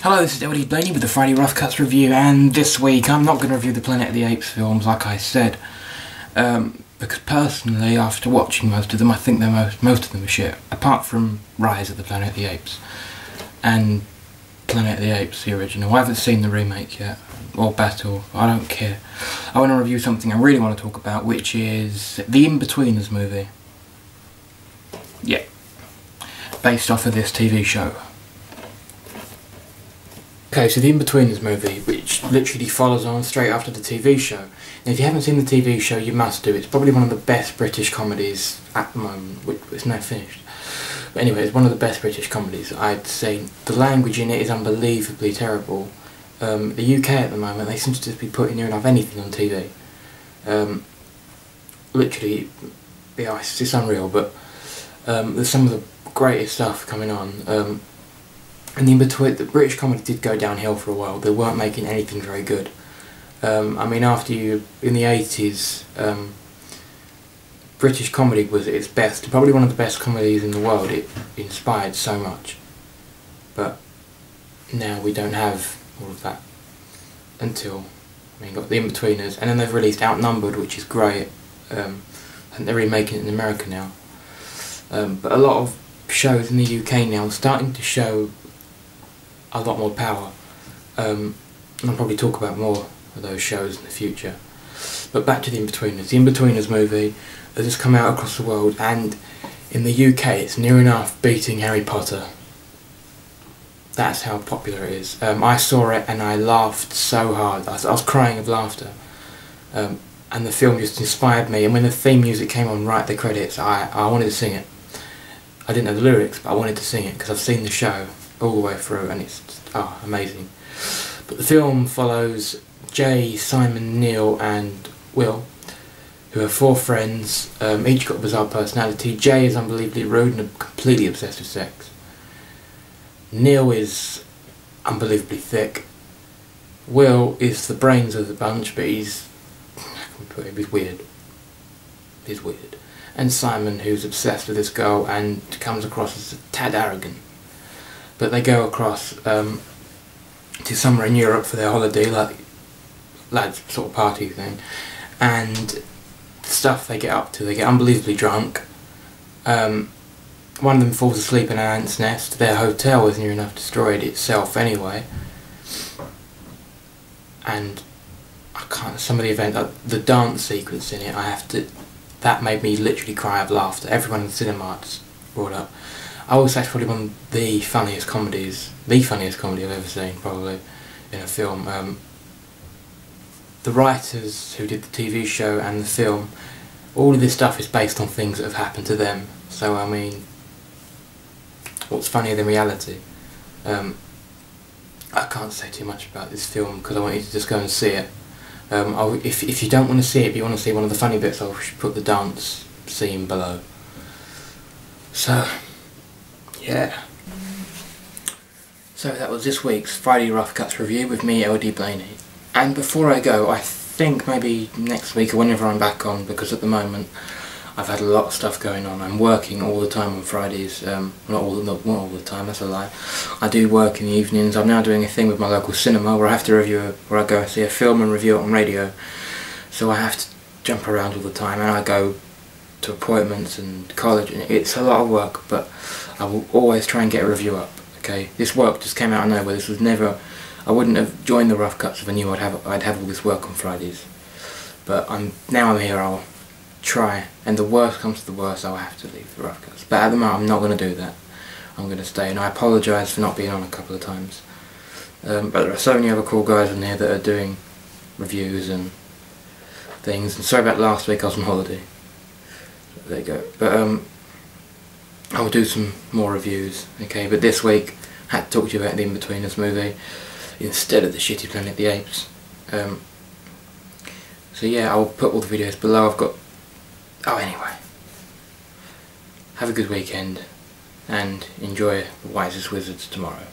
Hello, this is Inbetweeners with the Friday Rough Cuts review, and this week I'm not going to review the Planet of the Apes films like I said, because personally, after watching most of them, I think most of them are shit, apart from Rise of the Planet of the Apes and Planet of the Apes, the original. I haven't seen the remake yet, or Battle, I don't care. I want to review something I really want to talk about, which is the Inbetweeners movie. Yeah, based off of this TV show. Okay, so the Inbetweeners movie, which literally follows on straight after the TV show. And if you haven't seen the TV show, you must do. It's probably one of the best British comedies at the moment. It's now finished. But anyway, it's one of the best British comedies, I'd say. The language in it is unbelievably terrible. The UK at the moment, they seem to just be putting near enough anything on TV. Literally, yeah, it's unreal, but there's some of the greatest stuff coming on. And in between, the British comedy did go downhill for a while. They weren't making anything very good. I mean, in the 80s, British comedy was at its best. Probably one of the best comedies in the world. It inspired so much. But now we don't have all of that until, I mean, got the Inbetweeners, and then they've released Outnumbered, which is great. And they're remaking it in America now. But a lot of shows in the UK now are starting to show a lot more power, and I'll probably talk about more of those shows in the future. But back to the Inbetweeners. The Inbetweeners movie has just come out across the world, and in the UK it's near enough beating Harry Potter. That's how popular it is. I saw it and I laughed so hard. I was crying of laughter, and the film just inspired me. And when the theme music came on right at the credits, I wanted to sing it. I didn't know the lyrics, but I wanted to sing it because I've seen the show all the way through, and it's just, amazing. But the film follows Jay, Simon, Neil and Will, who are four friends. Each got a bizarre personality. Jay is unbelievably rude and completely obsessed with sex. Neil is unbelievably thick. Will is the brains of the bunch, but he's weird. He's weird. And Simon, who's obsessed with this girl and comes across as a tad arrogant. But they go across to somewhere in Europe for their holiday, like lads sort of party thing, and the stuff they get up to, they get unbelievably drunk. One of them falls asleep in an ant's nest. Their hotel is near enough destroyed itself anyway, and some of the event, the dance sequence in it, that made me literally cry of laughter. Everyone in the cinema just brought up. I would say it's probably one of the funniest comedy I've ever seen, probably, in a film. The writers who did the TV show and the film, all of this stuff is based on things that have happened to them. So, I mean, what's funnier than reality? I can't say too much about this film because I want you to just go and see it. If you don't want to see it, but you want to see one of the funny bits, I'll put the dance scene below. So, yeah. So that was this week's Friday Rough Cuts review with me, LD Blaney. And before I go, I think maybe next week or whenever I'm back on, because at the moment I've had a lot of stuff going on. I'm working all the time on Fridays. Not all the time, that's a lie. I do work in the evenings. I'm now doing a thing with my local cinema where I have to where I go see a film and review it on radio. So I have to jump around all the time, and I go to appointments and college, and it's a lot of work, but I will always try and get a review up. Okay, this work just came out of nowhere. This was never, I wouldn't have joined the Rough Cuts if I knew I'd have all this work on Fridays. But now I'm here, I'll try, and the worst comes to the worst, I'll have to leave the Rough Cuts. But at the moment I'm not going to do that. I'm going to stay, and I apologise for not being on a couple of times. But there are so many other cool guys in here that are doing reviews and things, and sorry about last week, I was on holiday. There you go. But I'll do some more reviews, okay, but this week I had to talk to you about the Inbetweeners movie instead of the shitty Planet of the Apes. So yeah, I'll put all the videos below. Anyway, have a good weekend and enjoy The Wisest Wizards tomorrow.